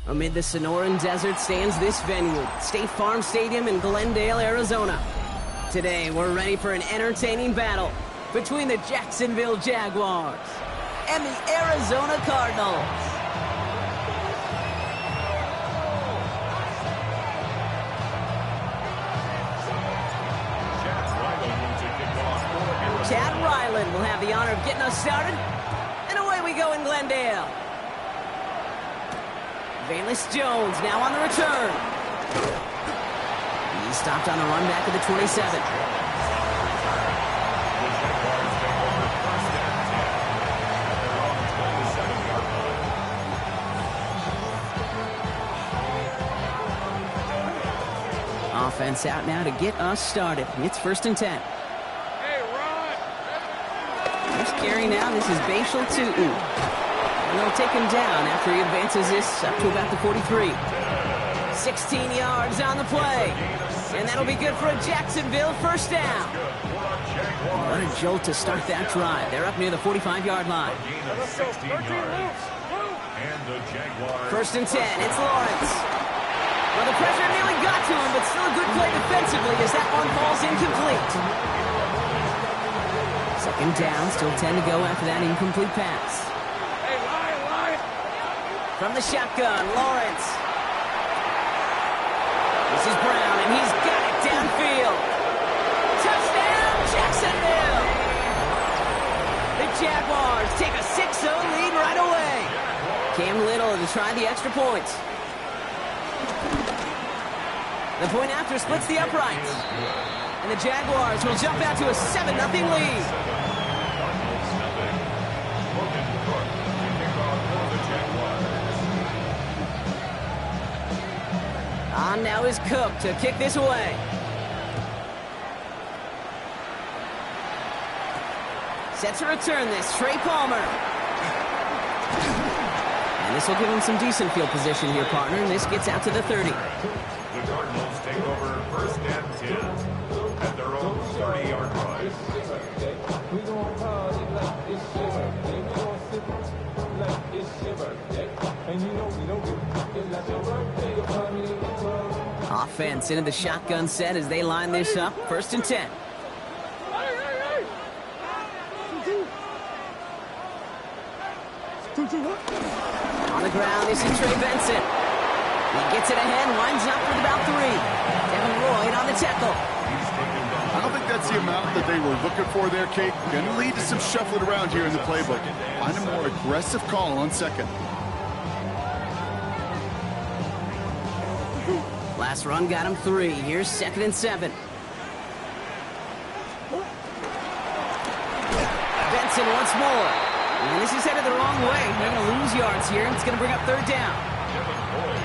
Amid the Sonoran Desert stands this venue, State Farm Stadium in Glendale, Arizona. Today, we're ready for an entertaining battle between the Jacksonville Jaguars and the Arizona Cardinals. Chad Ryland will have the honor of getting us started, and away we go in Glendale. Valus Jones now on the return. He stopped on a run back at the 27. Offense out now to get us started. It's 1st and 10. First carry now, this is Bashal Tootin. And they'll take him down after he advances this up to about the 43. 16 yards on the play. And that'll be good for a Jacksonville first down. What a jolt to start that drive. They're up near the 45-yard line. 1st and 10, it's Lawrence. Well, the pressure nearly got to him, but still a good play defensively as that one falls incomplete. 2nd down, still 10 to go after that incomplete pass. From the shotgun, Lawrence. This is Brown, and he's got it downfield. Touchdown, Jacksonville! The Jaguars take a 6-0 lead right away. Cam Little to try the extra point. The point after splits the uprights. And the Jaguars will jump out to a 7-0 lead. On now is Cook to kick this away. Set to return this, Trey Palmer. And this will give him some decent field position here, partner, and this gets out to the 30. The Cardinals take over 1st and 10 at their own 30-yard line. Offense into the shotgun set as they line this up. 1st and 10. On the ground, this is Trey Benson. He gets it ahead, winds up with about 3. Devin Lloyd on the tackle. I don't think that's the amount that they were looking for there, Kate. Going to lead to some shuffling around here in the playbook. Find a more aggressive call on 2nd. Last run got him 3. Here's 2nd and 7. Benson once more. And this is headed the wrong way. They're going to lose yards here, and it's going to bring up 3rd down.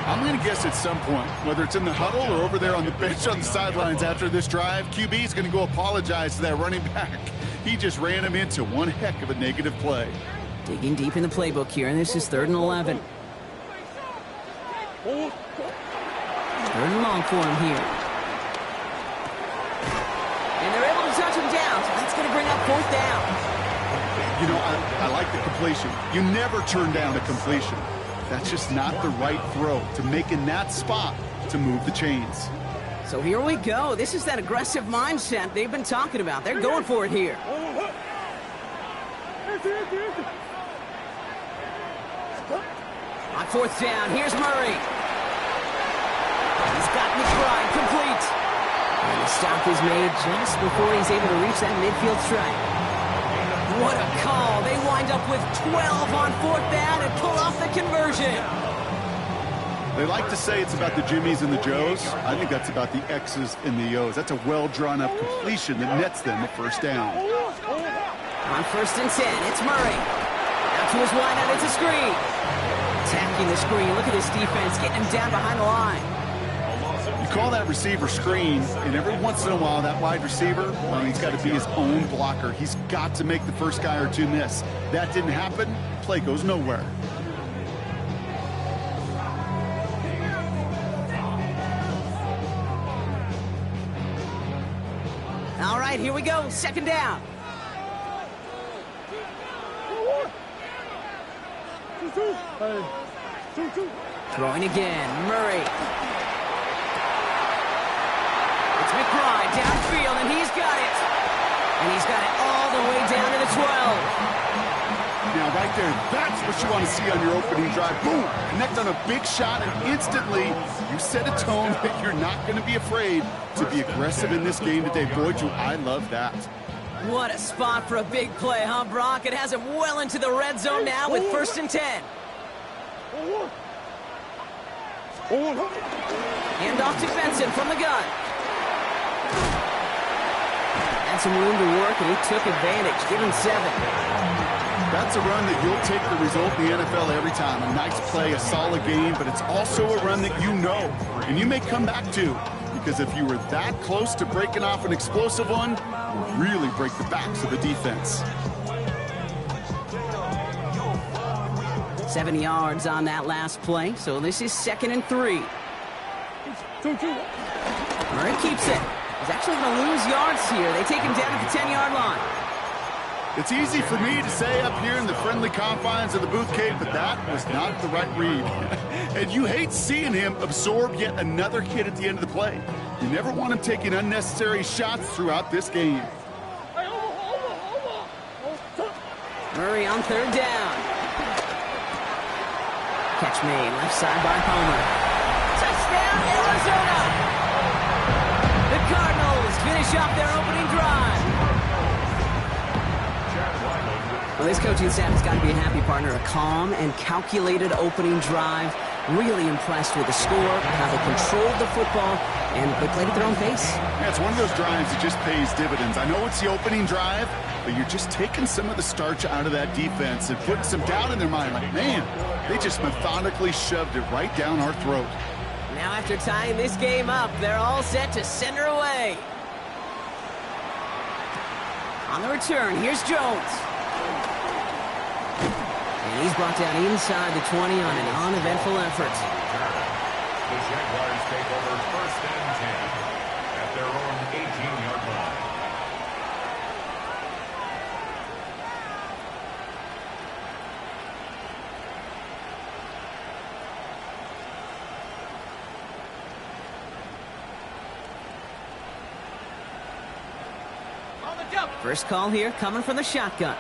I'm going to guess at some point, whether it's in the huddle or over there on the bench on the sidelines after this drive, QB is going to go apologize to that running back. He just ran him into one heck of a negative play. Digging deep in the playbook here, and this is 3rd and 11. 3rd and long for him here. And they're able to touch him down, so that's going to bring up 4th down. You know, I like the completion. You never turn down a completion. That's just not the right throw to make in that spot to move the chains. So here we go. This is that aggressive mindset they've been talking about. They're going for it here. On 4th down, here's Murray. He's got McBride complete. And the stop is made just before he's able to reach that midfield strike. What a call. They wind up with 12 on 4th down and pull off the conversion. They like to say it's about the Jimmies and the Joes. I think that's about the X's and the O's. That's a well-drawn-up completion that nets them a 1st down. On 1st and 10, it's Murray. Out to his wideout, it's a screen. Attacking the screen. Look at this defense getting him down behind the line. You call that receiver screen, and every once in a while, that wide receiver, well, he's got to be his own blocker. He's got to make the first guy or two miss. That didn't happen. Play goes nowhere. All right, here we go. 2nd down. Throwing again, Murray. It's McBride downfield, and he's got it. And he's got it all the way down to the 12. Now, right there, that's what you want to see on your opening drive. Boom! Connect on a big shot, and instantly you set a tone that you're not going to be afraid to be aggressive in this game today. Boy, do I love that. What a spot for a big play, huh, Brock? It has him well into the red zone now with 1st and 10. Hand off to Benson from the gun. Had some room to work, and he took advantage, giving 7. That's a run that you'll take the result in the NFL every time. A nice play, a solid game, but it's also a run that you know, and you may come back to. Because if you were that close to breaking off an explosive one, you really break the backs of the defense. 7 yards on that last play, so this is 2nd and 3. Murray keeps it. He's actually going to lose yards here. They take him down at the 10-yard line. It's easy for me to say up here in the friendly confines of the Booth Cave, but that was not the right read. And you hate seeing him absorb yet another hit at the end of the play. You never want him taking unnecessary shots throughout this game. Murray on 3rd down. Catch made, left side by Palmer. Touchdown, Arizona! The Cardinals finish off their opening drive. Well, this coaching staff has got to be a happy partner. A calm and calculated opening drive. Really impressed with the score, how they controlled the football, and they played at their own pace. Yeah, it's one of those drives that just pays dividends. I know it's the opening drive, but you're just taking some of the starch out of that defense and putting some doubt in their mind. Like, man, they just methodically shoved it right down our throat. Now after tying this game up, they're all set to send her away. On the return, here's Jones. And he's brought down inside the 20 on an uneventful effort. The Jaguars take over 1st and 10 at their own 18-yard line. First call here coming from the shotgun.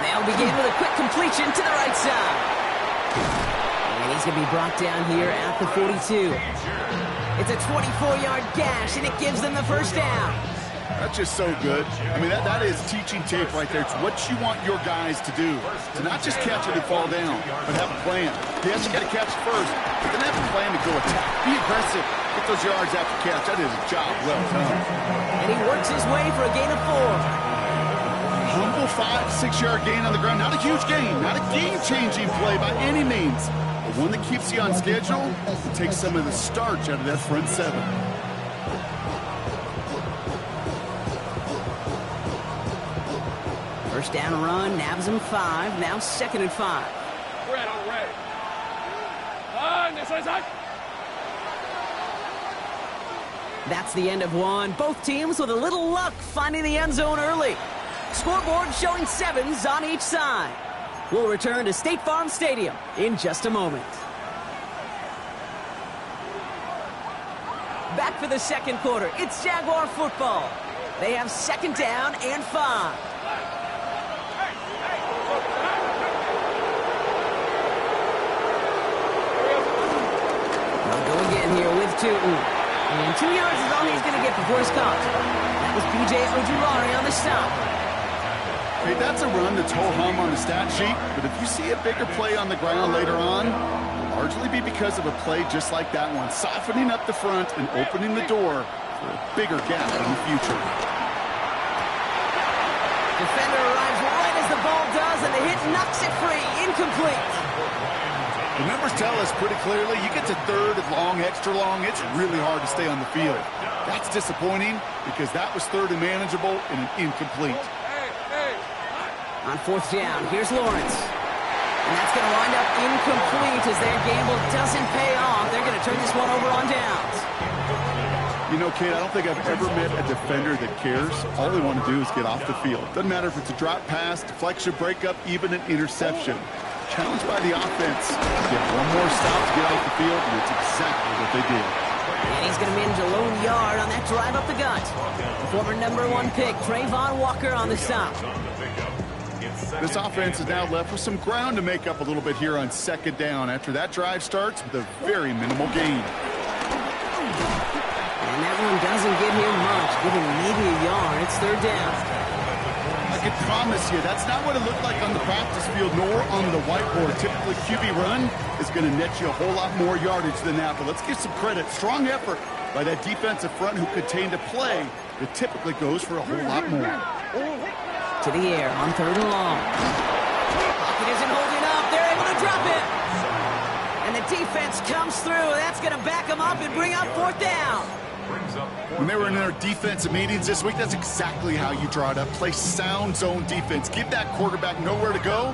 They'll begin with a quick completion to the right side. And he's going to be brought down here at the 42. It's a 24-yard gash, and it gives them the 1st down. That's just so good. I mean, that is teaching tape right there. It's what you want your guys to do. To not just catch it and fall down, but have a plan. Yes, you got to catch it first, but then have a plan to go attack. Be aggressive. Get those yards after catch. That is a job well done. And he works his way for a gain of 4. Humble 5-6-yard gain on the ground. Not a huge gain. Not a game-changing play by any means. But one that keeps you on schedule and takes some of the starch out of that front 7. First down run, nabs him 5. Now 2nd and 5. That's the end of one. Both teams with a little luck finding the end zone early. Scoreboard showing 7s on each side. We'll return to State Farm Stadium in just a moment. Back for the 2nd quarter. It's Jaguar football. They have 2nd down and 5. They'll go again here with Tootin. And 2 yards is all he's going to get before his caught. That was B.J. Ojulari on the stop. Hey, that's a run that's ho-hum on the stat sheet, but if you see a bigger play on the ground later on, it'll largely be because of a play just like that one, softening up the front and opening the door for a bigger gap in the future. Defender arrives right as the ball does, and the hit knocks it free. Incomplete. The numbers tell us pretty clearly, you get to 3rd and long, extra long, it's really hard to stay on the field. That's disappointing because that was 3rd and manageable and an incomplete. On 4th down, here's Lawrence. And that's going to wind up incomplete as their gamble doesn't pay off. They're going to turn this one over on downs. You know, Kate, I don't think I've ever met a defender that cares. All they want to do is get off the field. Doesn't matter if it's a drop pass, deflection, breakup, even an interception. Challenged by the offense. Get one more stop to get off the field, and it's exactly what they did. And he's going to manage a lone yard on that drive up the gut. The former #1 pick, Trayvon Walker on the stop. This offense is now left with some ground to make up a little bit here on second down after that drive starts with a very minimal gain. And that one doesn't get him much, giving maybe a yard. It's third down. I can promise you, that's not what it looked like on the practice field nor on the whiteboard. Typically, QB run is going to net you a whole lot more yardage than that. But let's give some credit. Strong effort by that defensive front who contained a play that typically goes for a whole lot more. To the air on third and long. Pocket isn't holding up. They're able to drop it. And the defense comes through. That's going to back them up and bring up fourth down. When they were in their defensive meetings this week, that's exactly how you draw it up. Play sound zone defense. Give that quarterback nowhere to go.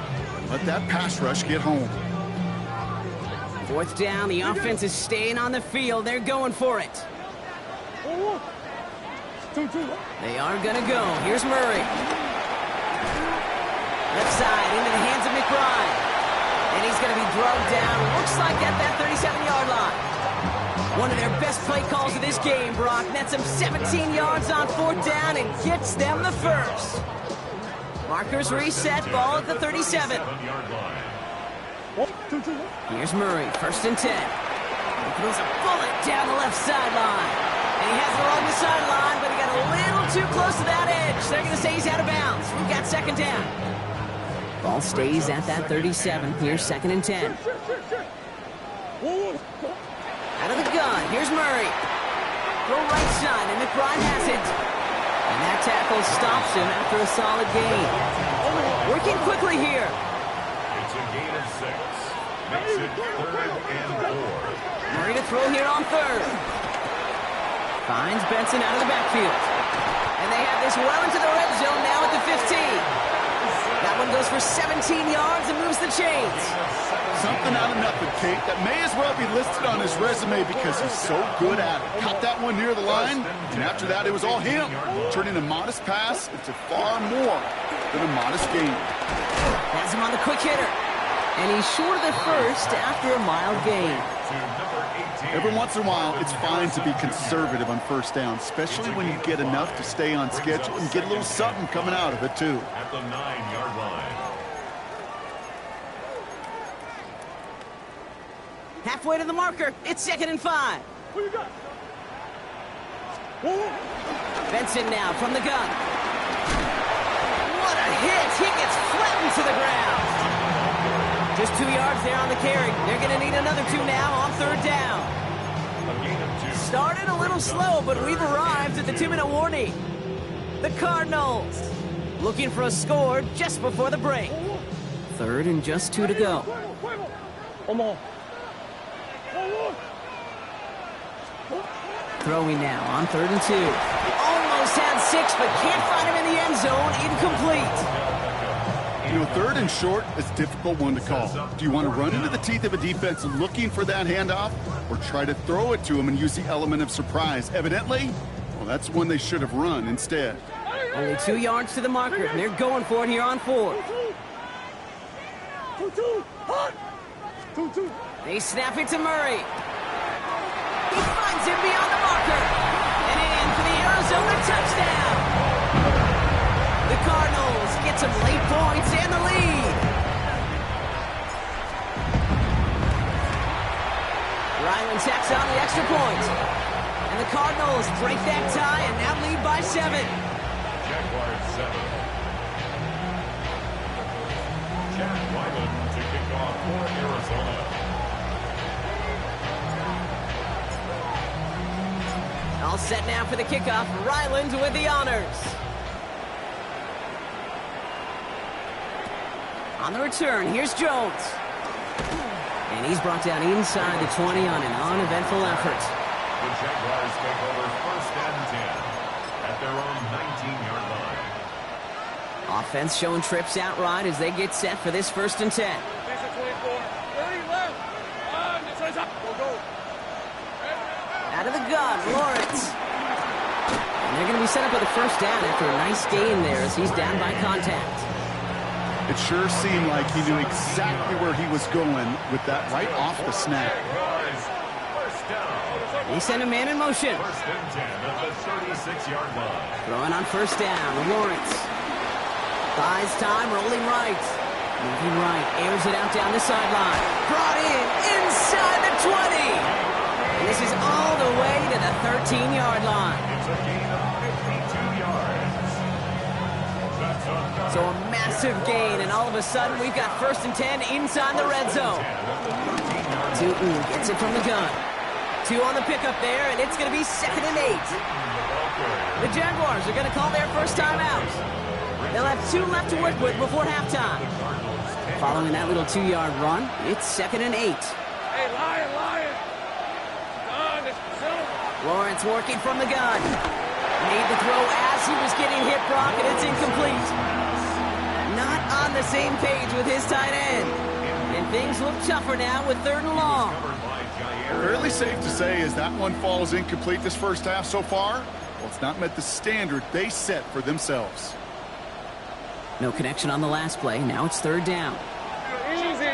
Let that pass rush get home. Fourth down. The offense is staying on the field. They're going for it. They are going to go. Here's Murray. Left side into the hands of McBride. And he's going to be drugged down. Looks like at that 37-yard line. One of their best play calls of this game, Brock. Nets them 17 yards on fourth down and gets them the first. Markers reset, ball at the 37. Here's Murray, first and 10. He throws a bullet down the left sideline. And he has it along the sideline, but he got a little too close to that edge. They're going to say he's out of bounds. We've got second down. Ball stays at that 37. Here's second and 10. Out of the gun, here's Murray. Throw right side, and McBride has it. And that tackle stops him after a solid gain. Working quickly here. It's a gain of 6. Makes it 3rd and 4. Murray to throw here on third. Finds Benson out of the backfield. And they have this well into the red zone now at the 15. That one goes for 17 yards and moves the chains. Something out of nothing, Kate. That may as well be listed on his resume because he's so good at it. Caught that one near the line, and after that, it was all him. Turning a modest pass into far more than a modest gain. Has him on the quick hitter. And he's short of the first after a mild gain. Every once in a while, it's fine to be conservative on first down, especially when you get enough to stay on schedule and get a little something coming out of it, too. At the 9-yard line. Halfway to the marker. It's second and 5. Benson now from the gun. What a hit. He gets flattened to the ground. Just 2 yards there on the carry. They're going to need another 2 now on third down. Started a little slow, but we've arrived at the 2-minute warning. The Cardinals looking for a score just before the break. Third and just 2 to go. Throwing now on third and 2. Almost had 6, but can't find him in the end zone. Incomplete. You know, third and short is a difficult one to call. Do you want to run into the teeth of a defense looking for that handoff, or try to throw it to him and use the element of surprise? Evidently, well, that's one they should have run instead. Only 2 yards to the marker, and they're going for it here on fourth. They snap it to Murray. He finds him beyond the marker. And in for the Arizona touchdown. The Cardinals get some late points and the lead. Ryland tacks on the extra point. And the Cardinals break that tie and now lead by 7. Jaguars 7. Jack Ryland to kick off for Arizona. All set now for the kickoff. Ryland with the honors. On the return, here's Jones. And he's brought down inside the 20 on an uneventful effort. The Jaguars take over first and 10 at their own 19-yard line. Offense showing trips outright as they get set for this first and 10. Out of the gun, Lawrence. They're going to be set up with a first down after a nice gain there as he's down by contact. It sure seemed like he knew exactly where he was going with that right off the snap. He sent a man in motion. First and 10 at the 36-yard line. Throwing on first down, Lawrence. Buys time, rolling right. Moving right, airs it out down the sideline. Brought in, inside the 20. And this is all the way to the 13-yard line. It's a gain of 52 yards. That's a So a massive gain, and all of a sudden we've got first and 10 inside the red zone. Tootin gets it from the gun. 2 on the pickup there, and it's going to be 2nd and 8. The Jaguars are going to call their first time out. They'll have 2 left to work with before halftime. Following that little 2-yard run, it's 2nd and 8. Hey, Lion! Lawrence working from the gun. Made the throw as he was getting hit, Brock, and it's incomplete. Not on the same page with his tight end. And things look tougher now with 3rd and long. Fairly safe to say as that one falls incomplete this first half so far, well, it's not met the standard they set for themselves. No connection on the last play. Now it's 3rd down. Easy.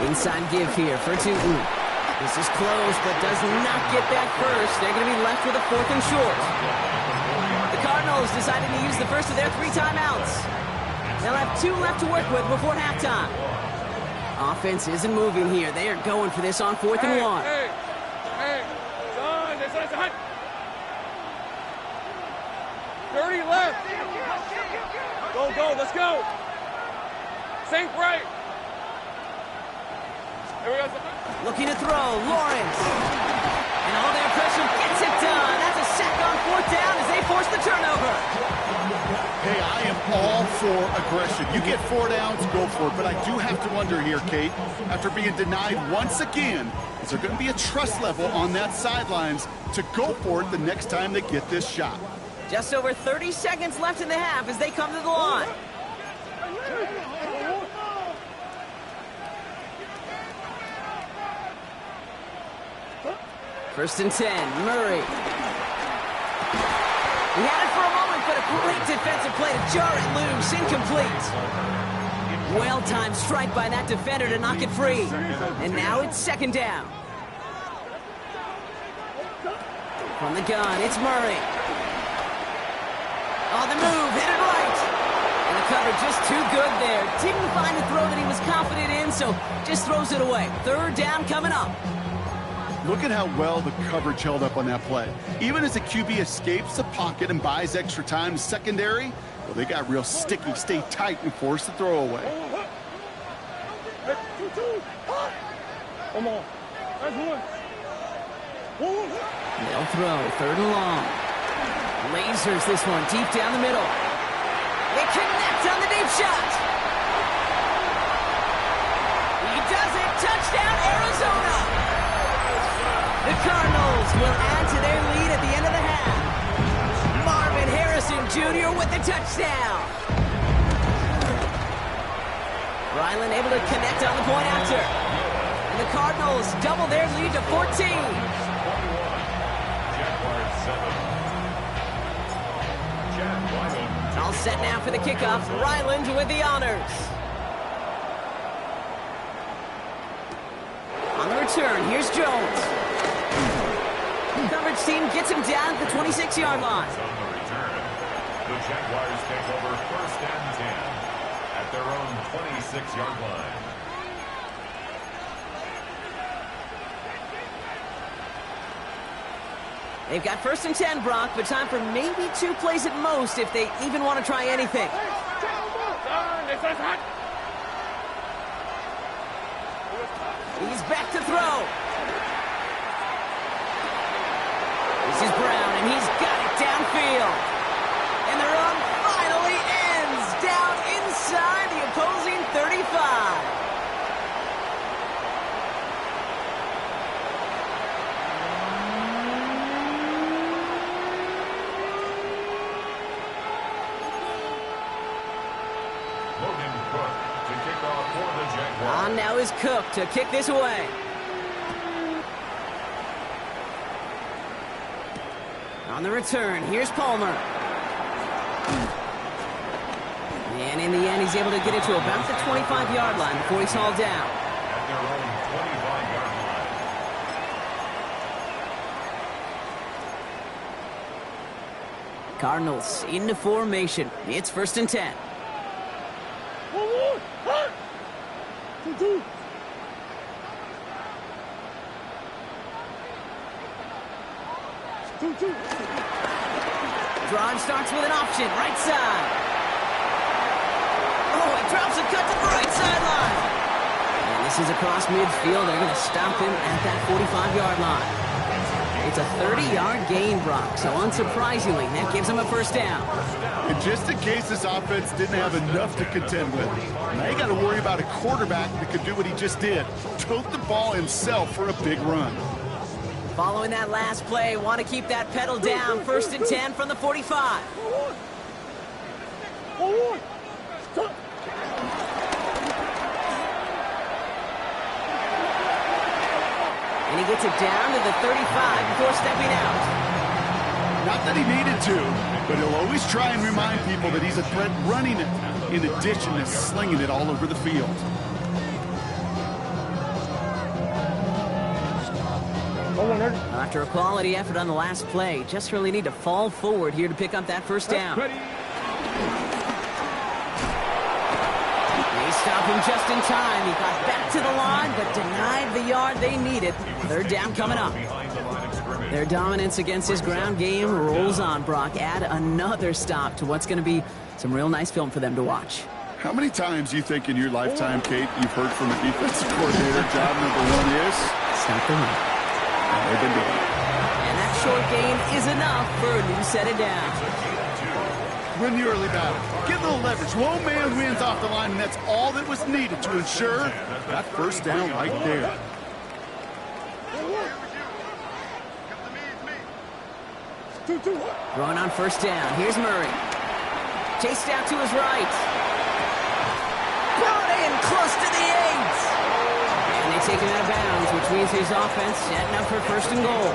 Inside give here for Tootin. This is close, but does not get back first. They're going to be left with a 4th and short. The Cardinals decided to use the first of their 3 timeouts. They'll have 2 left to work with before halftime. Offense isn't moving here. They are going for this on 4th and 1. Hey, son. 30 left. Go, let's go. Sink right. Here we go. Looking to throw, Lawrence. And all their pressure gets it done. That's a sack on 4th down as they force the turnover. Hey, I am all for aggression. You get 4 downs, go for it. But I do have to wonder here, Kate, after being denied once again, is there going to be a trust level on that sidelines to go for it the next time they get this shot? Just over 30 seconds left in the half as they come to the line. First and 10, Murray. He had it for a moment, but a great defensive play to jar it loose, incomplete. Well-timed strike by that defender to knock it free. And now it's 2nd down. From the gun, it's Murray. On the move, hit it right. And the cover just too good there. Didn't find a throw that he was confident in, so just throws it away. 3rd down coming up. Look at how well the coverage held up on that play. Even as the QB escapes the pocket and buys extra time secondary, well, they got real sticky, stay tight, and force the throw away. Come on. That's one. They'll throw, 3rd and long. Lasers this one deep down the middle. They connect on the deep shot. He does it. Touchdown, Arizona. The Cardinals will add to their lead at the end of the half. Marvin Harrison Jr. with the touchdown. Ryland able to connect on the point after. And the Cardinals double their lead to 14. All set now for the kickoff. Ryland with the honors. On the return, here's Jones. Coverage team gets him down at the 26-yard line. On the return, the Jaguars take over 1st and 10 at their own 26-yard line. They've got 1st and 10, Brock, but time for maybe 2 plays at most if they even want to try anything. He's back to throw. This is Brown, and he's got it downfield. And the run finally ends down inside the opposing 35. On now is Cook to kick this away. On the return, here's Palmer. And in the end, he's able to get it to about the 25-yard line before he's hauled down. At their own 25-yard line. Cardinals into formation. It's 1st and 10. Drive starts with an option, right side. Oh, he drops a cut to the right sideline. And this is across midfield. They're going to stop him at that 45-yard line. It's a 30-yard gain, Brock, so unsurprisingly, that gives him a 1st down. And just in case this offense didn't have enough to contend with, now you got to worry about a quarterback that could do what he just did, tote the ball himself for a big run. Following that last play, want to keep that pedal down. 1st and 10 from the 45. And he gets it down to the 35 before stepping out. Not that he needed to, but he'll always try and remind people that he's a threat running it, in addition to slinging it all over the field. After a quality effort on the last play, just really need to fall forward here to pick up that 1st down. They stop him just in time. He got back to the line, but denied the yard they needed. 3rd down coming up. Their dominance against his ground game rolls on, Brock. Add another stop to what's going to be some real nice film for them to watch. How many times do you think in your lifetime, Kate, you've heard from a defensive coordinator, job number 1 is? Stop the run. And that short gain is enough for a new set of downs. Win the early battle. Get a little leverage. One man wins off the line, and that's all that was needed to ensure that 1st down right there. Throwing on 1st down. Here's Murray. Chased out to his right. Brought in close to the 8. And they take him out of bounds, which means his offense setting up for 1st and goal.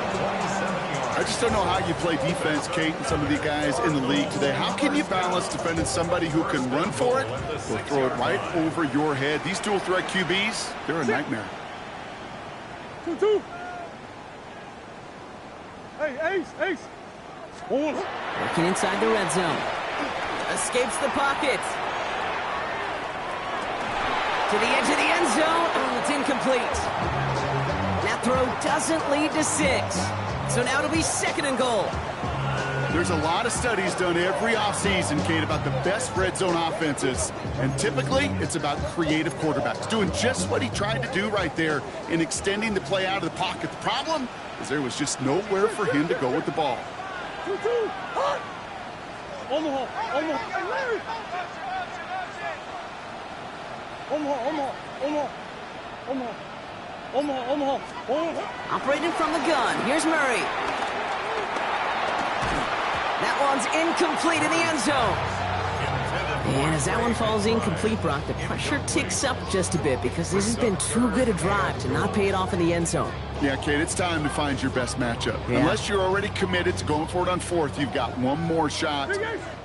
I just don't know how you play defense, Kate, and some of the guys in the league today. How can you balance defending somebody who can run for it or throw it right over your head? These dual threat QBs, they're a nightmare. Hey, Ace. Working inside the red zone. Escapes the pocket. To the edge of the end zone. Oh, it's incomplete. That throw doesn't lead to 6. So now it'll be 2nd and goal. There's a lot of studies done every offseason, Kate, about the best red zone offenses. And typically, it's about creative quarterbacks doing just what he tried to do right there in extending the play out of the pocket. The problem is there was just nowhere for him to go with the ball. Operating from the gun. Here's Murray. That one's incomplete in the end zone. And as that one falls incomplete, Brock, the pressure ticks up just a bit because this has been too good a drive to not pay it off in the end zone. Yeah, Kate, it's time to find your best matchup. Yeah. Unless you're already committed to going for it on 4th, you've got one more shot.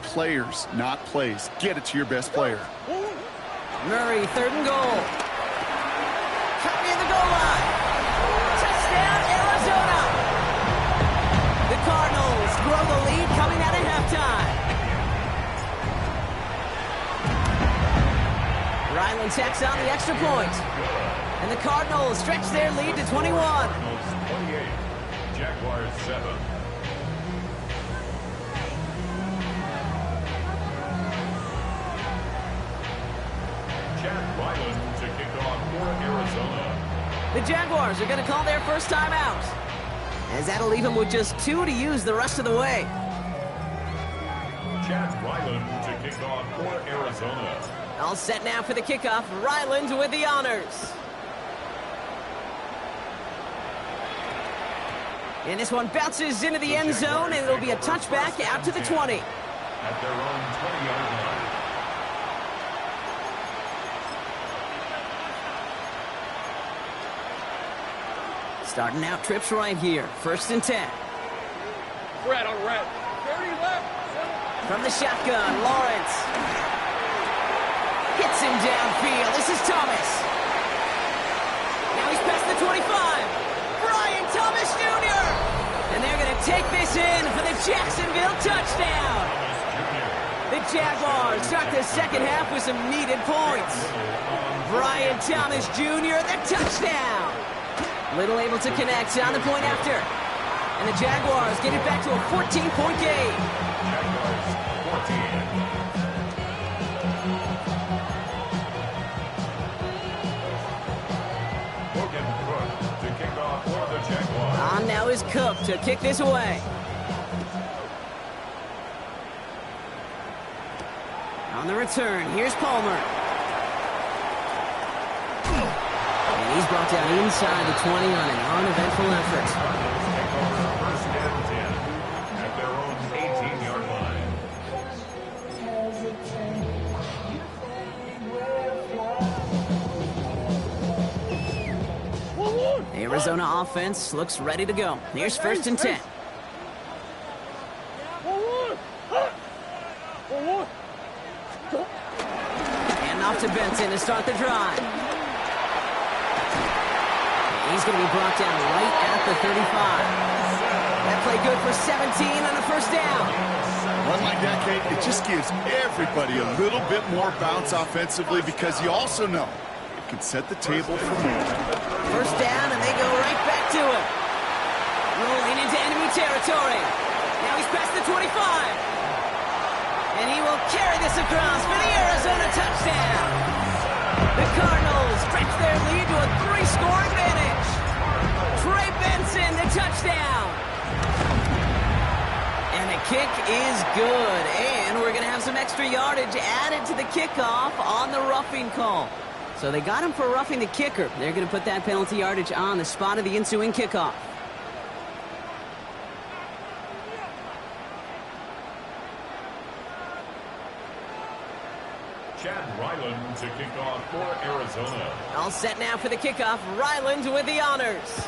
Players, not plays. Get it to your best player. Murray, 3rd and goal. Cut near the goal line. Touchdown, Arizona. The Cardinals grow the lead coming out of halftime. Ryland tacks on the extra point. And the Cardinals stretch their lead to 21. Cardinals 28, Jaguars 7. Chad Ryland to kick off for Arizona. The Jaguars are going to call their first time out, as that'll leave them with just 2 to use the rest of the way. Chad Ryland to kick off for Arizona. All set now for the kickoff. Ryland with the honors. And this one bounces into the end zone, and it'll be a touchback out to the 20. At their own 20-yard line. Starting out trips right here. 1st and 10. Red on red. 30 left. From the shotgun, Lawrence. Hits him downfield. This is Thomas. Now he's past the 25. Brian Thomas Jr. And they're going to take this in for the Jacksonville touchdown. The Jaguars start the second half with some needed points. Brian Thomas Jr., the touchdown. Little able to connect on the point after. And the Jaguars get it back to a 14-point game. Jaguars 14. Logan Cook to kick off for the Jaguars. On now is Cook to kick this away. On the return, here's Palmer. And he's brought down inside the 20 on an uneventful effort. Take over first and 10 at their own 18-yard line. The Arizona offense looks ready to go. Here's first and 10. And off to Benson to start the drive. He's going to be brought down right at the 35. That play good for 17 on a first down. Run like that, Kate, it just gives everybody a little bit more bounce offensively because you also know it can set the table for more. First down, and they go right back to it. Rolling into enemy territory. Now he's past the 25. And he will carry this across for the Arizona touchdown. The Cardinals stretch their lead to a 3-score advantage. Trey Benson, the touchdown. And the kick is good. And we're going to have some extra yardage added to the kickoff on the roughing call. So they got him for roughing the kicker. They're going to put that penalty yardage on the spot of the ensuing kickoff. Chad Ryland to kick off for Arizona. All set now for the kickoff. Ryland with the honors.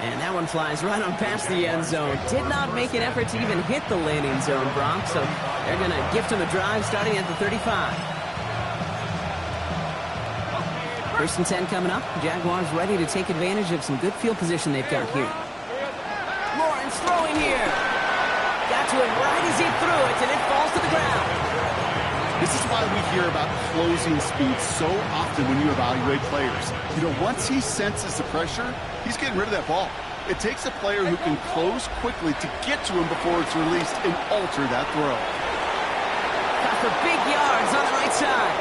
And that one flies right on past the end zone. Did not make an effort to even hit the landing zone, Brock. So they're going to gift him a drive starting at the 35. First and 10 coming up. Jaguars ready to take advantage of some good field position they've got here. Lawrence throwing here. Got to it right as he threw it, and it falls to the ground. This is why we hear about closing speed so often when you evaluate players. You know, once he senses the pressure, he's getting rid of that ball. It takes a player who can close quickly to get to him before it's released and alter that throw. Got for big yards on the right side.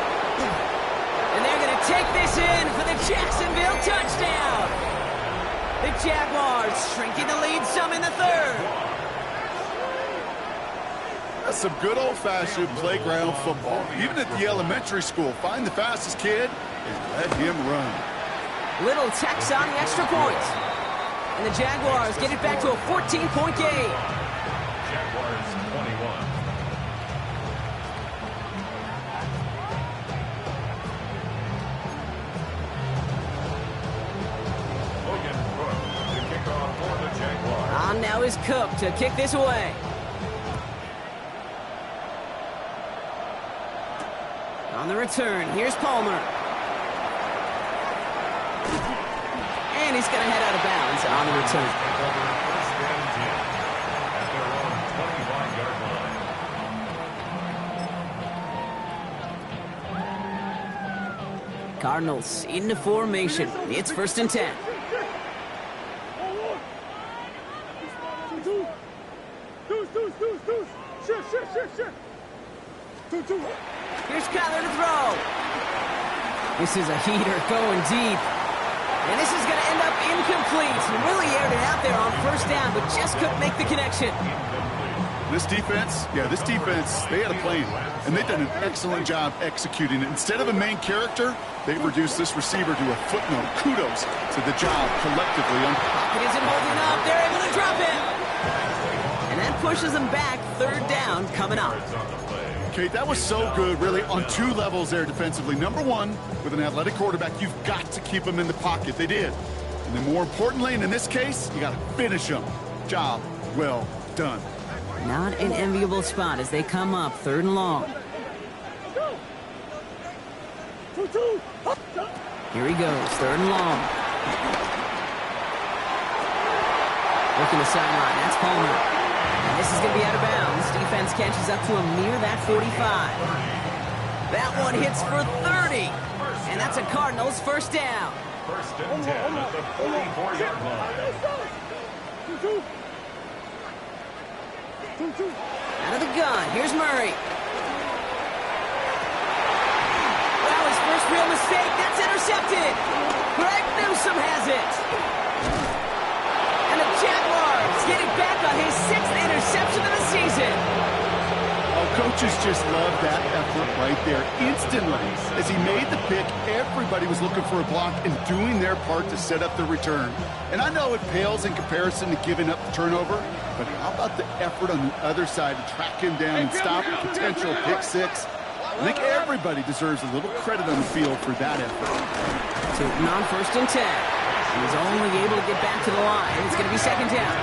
And they're going to take this in for the Jacksonville touchdown. The Jaguars shrinking the lead some in the third. That's some good old-fashioned playground football. Even at the elementary school, find the fastest kid and let him run. Little tax on the extra point. And the Jaguars get it back to a 14-point game. Jaguars 21. Logan Cook to kick off for the Jaguars. On now is Cook to kick this away. On the return, here's Palmer. And he's going to head out of bounds on the return. First and 10 at their own 25-yard line. Cardinals into formation. It's first and 10. Here's Kyler to throw. This is a heater going deep. And this is going to end up incomplete. Really aired it out there on first down, but just couldn't make the connection. This defense, they had a plan, and they've done an excellent job executing it. Instead of a main character, they've reduced this receiver to a footnote. Kudos to the job collectively. Pocket isn't holding up. They're able to drop it. And that pushes them back. Third down coming up. Kate, that was so good, really, on two levels there defensively. Number one, with an athletic quarterback, you've got to keep him in the pocket. They did. And then more importantly, and in this case, you got to finish them. Job well done. Not an enviable spot as they come up 3rd and long. Here he goes, 3rd and long. Working the sideline, that's Palmer. And this is going to be out of bounds. Defense catches up to him near that 45. That one hits for 30. And that's a Cardinals first down. 1st and 10 at the 44-yard line. Out of the gun, here's Murray. Wow, his first real mistake, that's intercepted. Greg Newsome has it. And the Jaguars get it back on his 6th interception of the season. Oh, coaches just love that effort right there. Instantly, as he made the pick, everybody was looking for a block and doing their part to set up the return. And I know it pales in comparison to giving up the turnover, but how about the effort on the other side to track him down and stop a potential pick 6? I think everybody deserves a little credit on the field for that effort. Tootin on 1st and 10. He's only able to get back to the line. It's going to be 2nd down.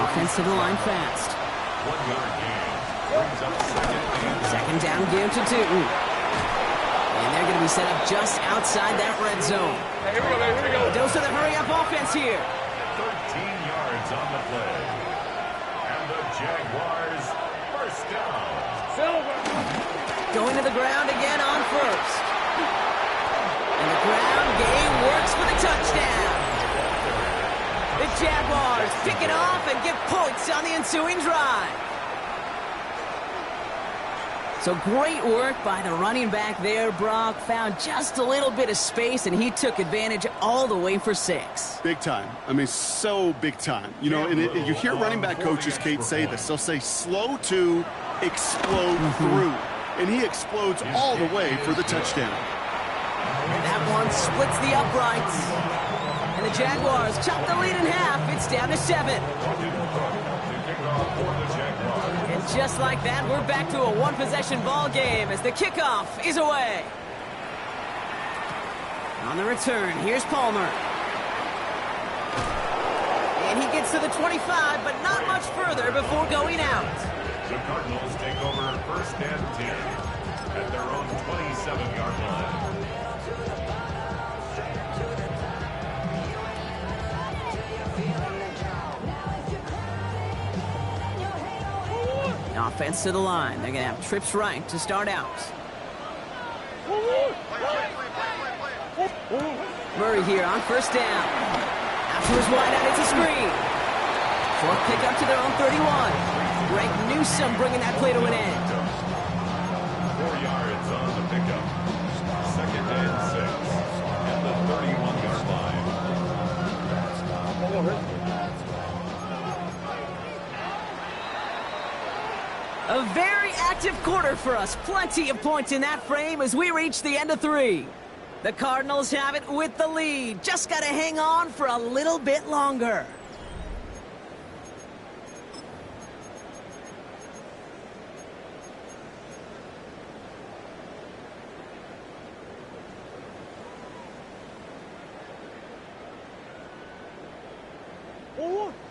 Offense to the line fast. 1-yard gain. Brings up 2nd down game to Tootin. And they're going to be set up just outside that red zone. Hey, here we go, here we go. A dose of the hurry-up offense here. 13 yards on the play. And the Jaguars first down. Going to the ground again on 1st. And the ground game works for the touchdown. The Jaguars pick it off and get points on the ensuing drive. So great work by the running back there, Brock. Found just a little bit of space, and he took advantage all the way for 6. Big time. I mean, so big time. You know, and you hear running back coaches, Kate, say this. They'll say slow to explode through. And he explodes all the way for the touchdown. That one splits the uprights. And the Jaguars chop the lead in half. It's down to 7. And just like that, we're back to a one-possession ball game as the kickoff is away. On the return, here's Palmer. And he gets to the 25, but not much further before going out. The Cardinals take over 1st and 10 at their own 27-yard line. Offense to the line. They're going to have trips right to start out. Murray here on 1st down. After his wide out, it's a screen. 4th pickup to their own 31. Greg Newsome bringing that play to an end. 4 yards on the pickup. 2nd and 6 at the 31-yard line. A very active quarter for us. Plenty of points in that frame as we reach the end of 3. The Cardinals have it with the lead. Just got to hang on for a little bit longer.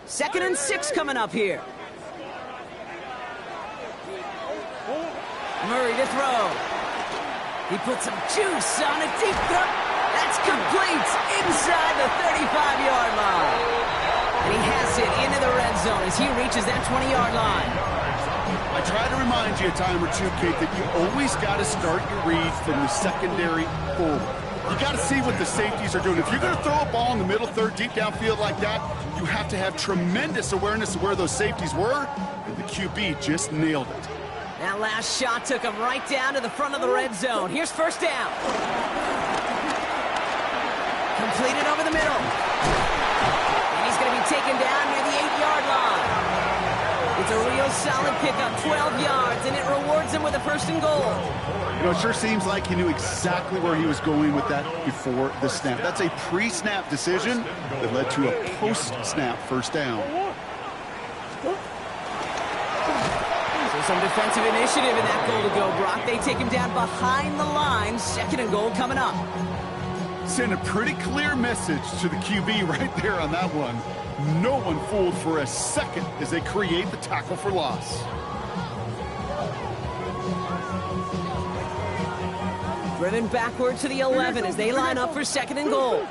Second and 6 coming up here. Murray to throw. He puts some juice on a deep throw. That's complete inside the 35-yard line. And he has it into the red zone as he reaches that 20-yard line. I try to remind you a time or two, Kate, that you always got to start your read from the secondary forward. You got to see what the safeties are doing. If you're going to throw a ball in the middle third, deep downfield like that, you have to have tremendous awareness of where those safeties were, and the QB just nailed it. That last shot took him right down to the front of the red zone. Here's 1st down. Completed over the middle. And he's going to be taken down near the 8-yard line. It's a real solid pickup, 12 yards, and it rewards him with a 1st and goal. You know, it sure seems like he knew exactly where he was going with that before the snap. That's a pre-snap decision that led to a post-snap 1st down. Some defensive initiative in that goal to go, Brock. They take him down behind the line. 2nd and goal coming up. sent a pretty clear message to the QB right there on that one. No one fooled for a second as they create the tackle for loss. Driven backward to the 11 as they line up for 2nd and goal.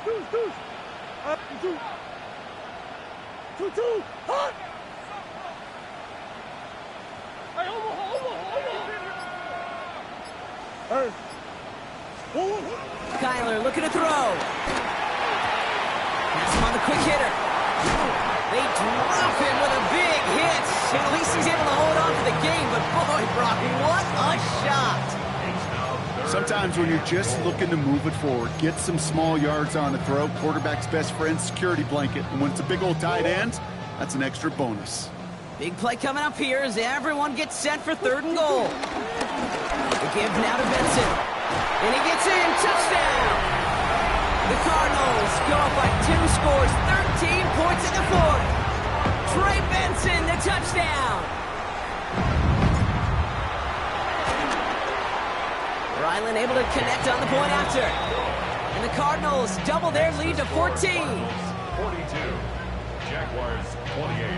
Kyler looking to throw. Pass him on the quick hitter. They drop him with a big hit. At least he's able to hold on to the game, but boy, Brock, what a shot. Sometimes when you're just looking to move it forward, get some small yards on the throw, quarterback's best friend, security blanket. And when it's a big old tight end, that's an extra bonus. Big play coming up here as everyone gets set for 3rd and goal. The give now to Benson. And he gets in. Touchdown! The Cardinals go up by 2 scores, 13 points in the 4th. Trey Benson, the touchdown! Ryland able to connect on the point after. And the Cardinals double their lead to 14. 42. Jaguars 28.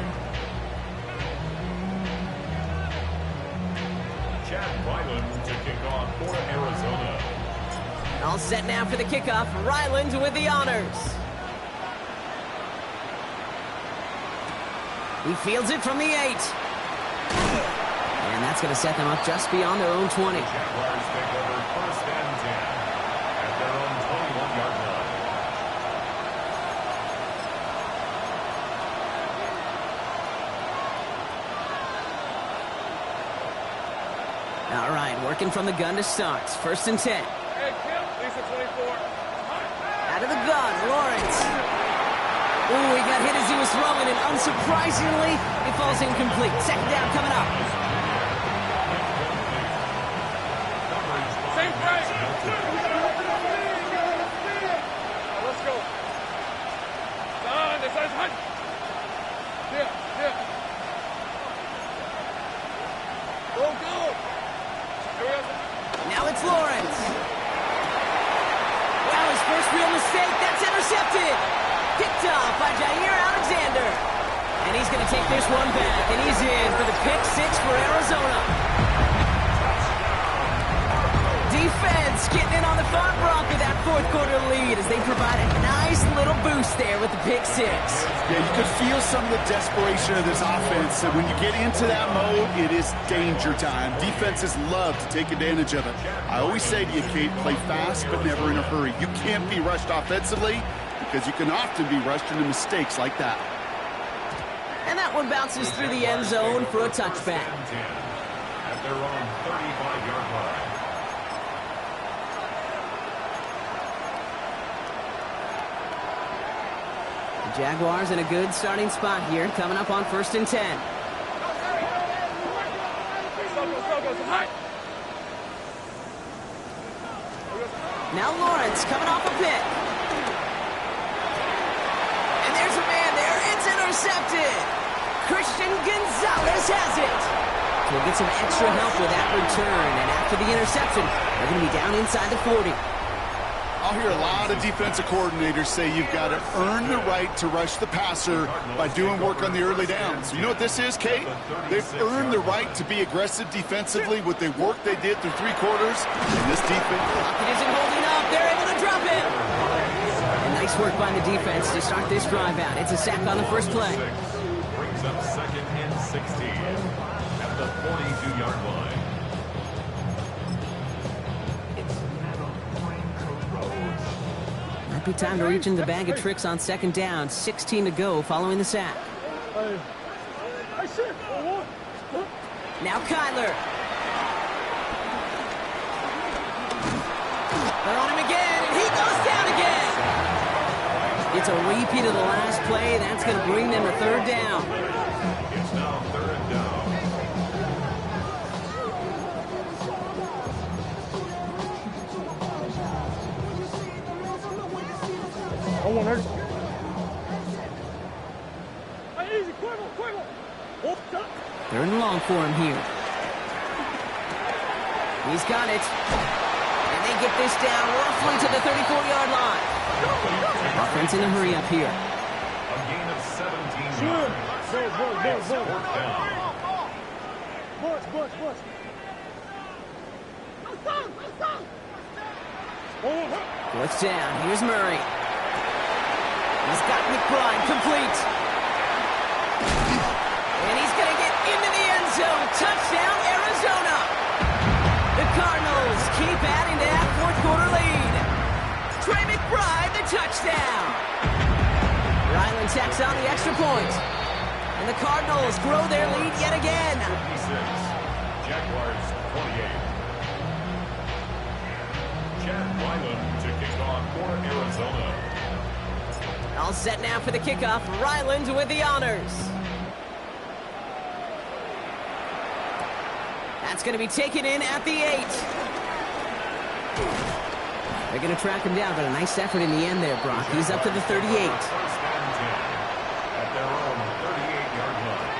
Chad Ryland to kick off for Arizona. All set now for the kickoff. Ryland with the honors. He fields it from the 8. And that's going to set them up just beyond their own 20. Jaguars take over 1st and 10 at their own 21-yard line. All right, working from the gun to start. 1st and 10. Hey, Kim, Lisa 24. Out of the gun, Lawrence. Ooh, he got hit as he was throwing, and unsurprisingly, it falls incomplete. 2nd down coming up. Same break. Let's go. This is hot. Yeah. Go. Now it's Lawrence. Wow, his first real mistake. That's intercepted. Picked off by Jair Alexander. And he's going to take this one back, and he's in for the pick 6 for Arizona. Defense getting in on the fun Bronc with that 4th quarter lead as they provide a nice little boost there with the pick 6. Yeah, you could feel some of the desperation of this offense. And when you get into that mode, it is danger time. Defenses love to take advantage of it. I always say to you, Kate, play fast but never in a hurry. You can't be rushed offensively because you can often be rushed into mistakes like that. And that one bounces through the end zone for a touchback. At their own 35-yard line. The Jaguars in a good starting spot here, coming up on 1st and 10. Now Lawrence coming off a pick. And there's a man there. It's intercepted. Christian Gonzalez has it. So we'll get some extra help with that return. And after the interception, they're going to be down inside the 40. I'll hear a lot of defensive coordinators say you've got to earn the right to rush the passer by doing work on the early downs. You know what this is, Kate? They've earned the right to be aggressive defensively with the work they did through 3 quarters. And this defense... Lockett isn't holding up. They're able to drop him. And nice work by the defense to start this drive out. It's a sack on the first play. Brings up 2nd and 16 at the 42-yard line. Might be time to reach in the bag of tricks on 2nd down. 16 to go following the sack. Now Kyler. They're on him again, and he goes down again. It's a repeat of the last play. That's going to bring them to 3rd down. It's now 3rd down. They're in long for him here. He's got it. And they get this down roughly to the 34-yard line. Offense in a hurry up here. A gain of 17 yards. It's fourth down. Blitz down. Here's Murray. He's got McBride complete. And he's going to get into the end zone. Touchdown, Arizona. The Cardinals keep adding to that fourth quarter lead. Trey McBride, the touchdown. Ryland tacks on the extra point. And the Cardinals grow their lead yet again. 56. Jaguars 28. Chad Ryland to kick off for Arizona. All set now for the kickoff. Ryland with the honors. That's going to be taken in at the 8. They're going to track him down, but a nice effort in the end there, Brock. He's up to the 38. First and 10 at their own 38-yard line.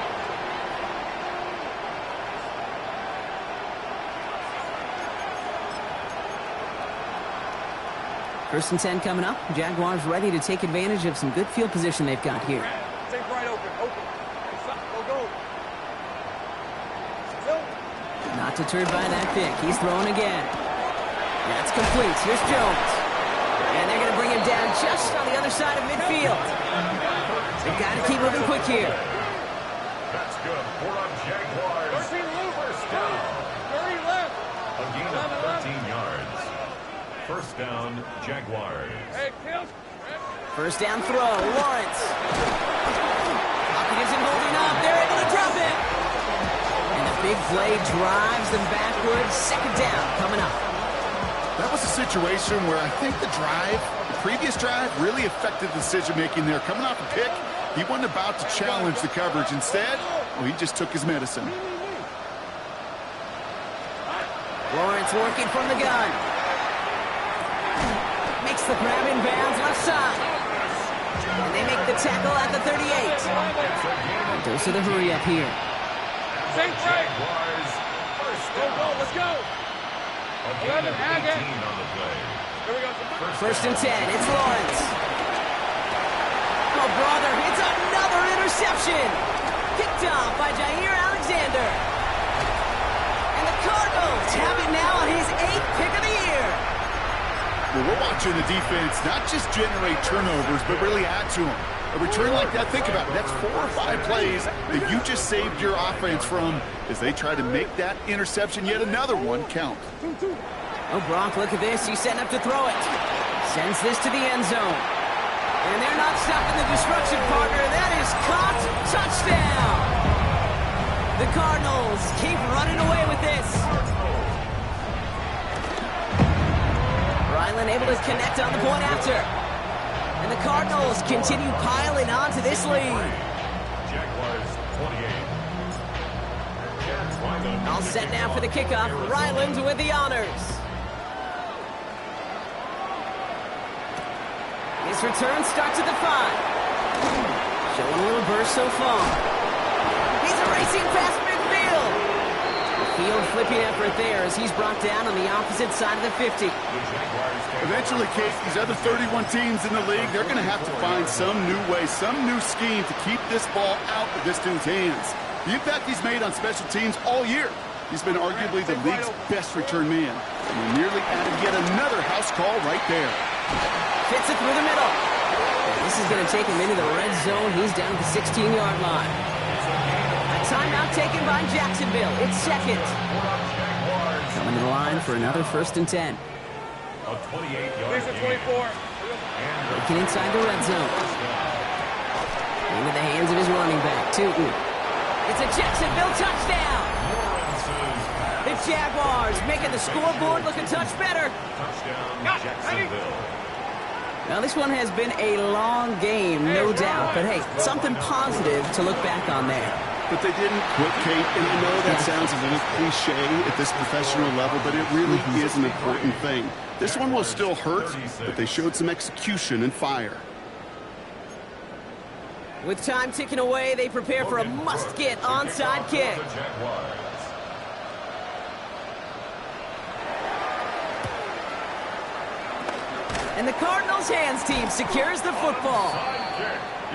First and 10 coming up. Jaguars ready to take advantage of some good field position they've got here. Take right open. Go. Not deterred by that pick. He's throwing again. That's complete. Here's Jones. And they're going to bring him down just on the other side of midfield. They've got to keep moving quick here. That's good for a Jaguars. 13 left. First down. 30 left. A gain of 13 yards. First down, Jaguars. Hey, Kim. First down throw. Lawrence. Pocket isn't holding up. They're able to drop it. And the big play drives them backwards. Second down coming up. That was a situation where I think the previous drive, really affected the decision-making there. Coming off a pick, he wasn't about to challenge the coverage. Instead, well, he just took his medicine. Lawrence working from the gun. Makes the grab in bounds left side. And they make the tackle at the 38. Dose of the hurry up here. Same right. Jaguars. First Go, down. let's go. A gain of 18 Haggett. on the play. Here we go. First and 10, it's Lawrence. Oh, brother, it's another interception. Picked off by Jair Alexander. And the Cardinals have it now on his 8th pick of the year. Well, we're watching the defense not just generate turnovers, but really add to them. A return like that, think about it, that's 4 or 5 plays that you just saved your offense from as they try to make that interception, yet another one, count. Oh, Brock, look at this. He's setting up to throw it. Sends this to the end zone. And they're not stopping the destruction, partner. That is caught. Touchdown. The Cardinals keep running away with this. Ryland able to connect on the point after. And the Cardinals continue piling on to this lead. Jaguars 28. Ryland All set now for the kickoff. Ryland with the honors. His return starts at the 5. Showing a little burst so far. He's racing past midfield. A field flipping effort there as he's brought down on the opposite side of the 50. Eventually, Kate, these other 31 teams in the league, they're going to have to find some new way, some new scheme to keep this ball out of this dude's hands. The impact he's made on special teams all year. He's been arguably the league's best return man. And he nearly added yet another house call right there. Fits it through the middle. This is going to take him into the red zone. He's down at the 16-yard line. A timeout taken by Jacksonville. It's second. Coming to the line for another first and 10. A 28-yard Lisa gain. 24. Looking inside the red zone. Into the hands of his running back, Tootin. It's a Jacksonville touchdown. The Jaguars making the scoreboard look a touch better. Touchdown, Jacksonville. Now, this one has been a long game, no doubt. But, hey, something positive to look back on there. But they didn't quit, Kate, and I know that sounds a little cliche at this professional level, but it really is an important thing. This one will still hurt, but they showed some execution and fire. With time ticking away, they prepare for a must-get onside kick. The Jaguars. And the Cardinals hands team secures the football.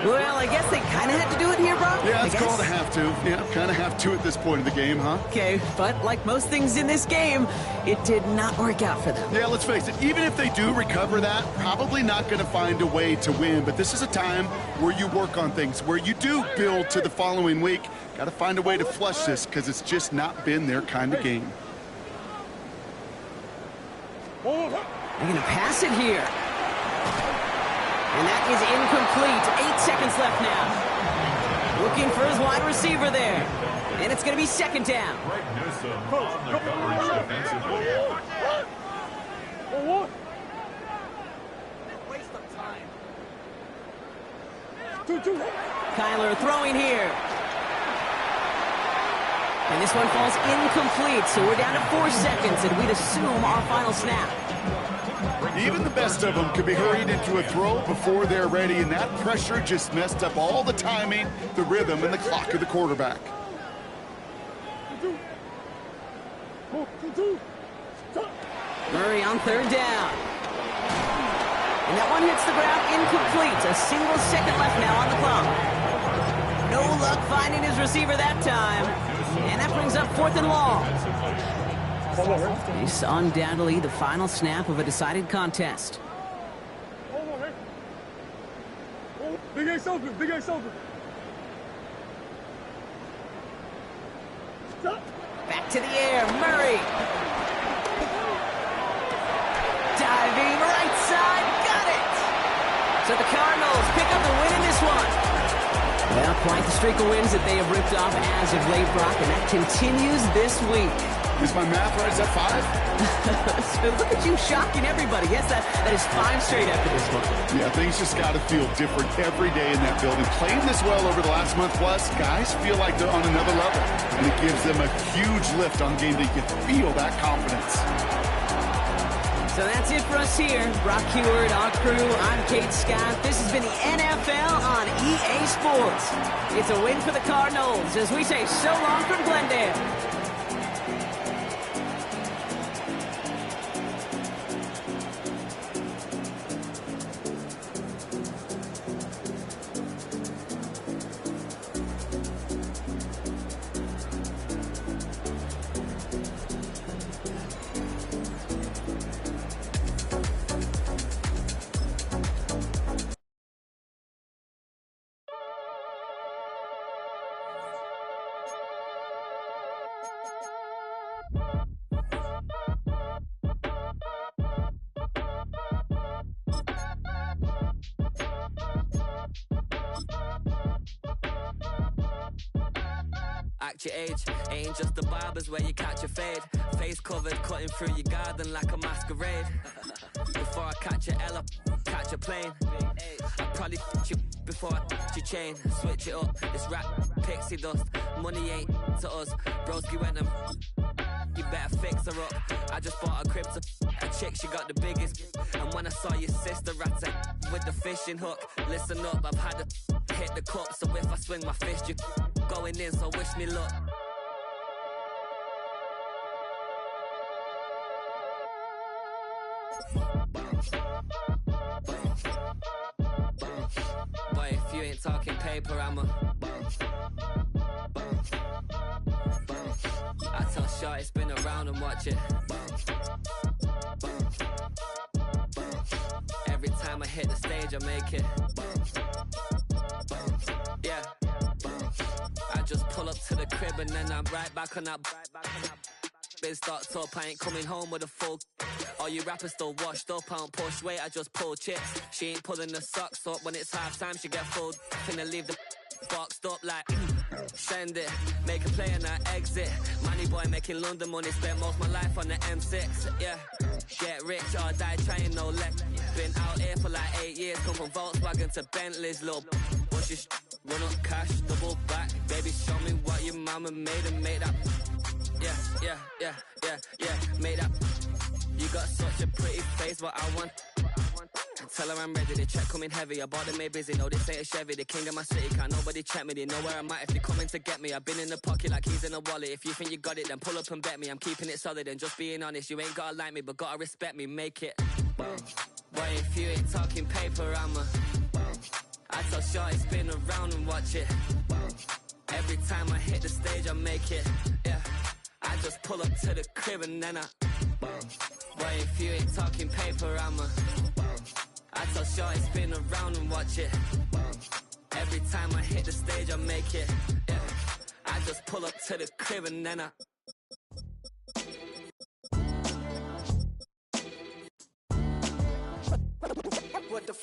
Well, I guess they kind of had to do it here, Brock. Yeah, it's called a have to. Yeah, kind of have to at this point of the game, huh? Okay, but like most things in this game, it did not work out for them. Yeah, let's face it, even if they do recover that, probably not going to find a way to win. But this is a time where you work on things, where you do build to the following week. Got to find a way to flush this because it's just not been their kind of game. They're going to pass it here. And that is incomplete. 8 seconds left now. Looking for his wide receiver there. And it's going to be second down. Greg Newsome on the coverage defensively. Waste of time. Kyler throwing here. And this one falls incomplete, so we're down to 4 seconds, and we'd assume our final snap. Even the best of them could be hurried into a throw before they're ready, and that pressure just messed up all the timing, the rhythm, and the clock of the quarterback. Murray on third down. And that one hits the ground incomplete. A single second left now on the clock. No luck finding his receiver that time. And that brings up 4th and long. It's undoubtedly the final snap of a decided contest. Big Ace open, Big Ace open. Back to the air, Murray. Diving right side, got it. So the Cardinals pick up the win in this one. Well, quite the streak of wins that they have ripped off as of late, Brock, and that continues this week. Is my math right? Is that 5? So look at you shocking everybody. Yes, that is 5 straight after this one. Yeah, things just got to feel different every day in that building. Playing this well over the last month plus, guys feel like they're on another level. And it gives them a huge lift on game day. You can feel that confidence. So that's it for us here. Brock Heward, our crew, I'm Kate Scott. This has been the NFL on EA Sports. It's a win for the Cardinals as we say so long from Glendale. Act your age, ain't just the barbers where you catch a fade. Face covered, cutting through your garden like a masquerade. Before I catch a L up, catch a plane. I'd probably f*** you before I f*** your chain. Switch it up, this rap pixie dust. Money ain't to us, broski went and you better fix her up. I just bought a crib to a chick, she got the biggest. And when I saw your sister rat with the fishing hook, listen up, I've had to hit the cup. So if I swing my fist, you going in, so wish me luck. Boy, if you ain't talking paper, I'm a I tell Shorty spin around and watch it. Every time I hit the stage, I make it. Yeah. I just pull up to the crib and then I'm right back on that. Been stocked up, I ain't coming home with a full. All you rappers still washed up, I don't push weight, I just pull chips. She ain't pulling the socks up, when it's half time she get full. Finna leave the boxed up like send it, make a play and I exit. Money boy making London money, spent most of my life on the M6. Yeah, get rich or die trying, no let. Been out here for like 8 years, come from Volkswagen to Bentley's, little what's your run up cash, double back. Baby, show me what your mama made and made up. Yeah, made up. You got such a pretty face, but I want. Tell her I'm ready, the check coming heavy. I bought them made busy, no this ain't a Chevy. The king of my city, can't nobody check me. They know where I'm at if they coming to get me. I've been in the pocket like keys in a wallet. If you think you got it, then pull up and bet me. I'm keeping it solid and just being honest. You ain't gotta like me, but gotta respect me, make it. Boy, if you ain't talking paper, I tell shorty spin around and watch it. Every time I hit the stage, I make it. Yeah, I just pull up to the crib and then boy, if you ain't talking paper, I tell shorty spin around and watch it. Every time I hit the stage, I make it. Yeah, I just pull up to the crib and then what the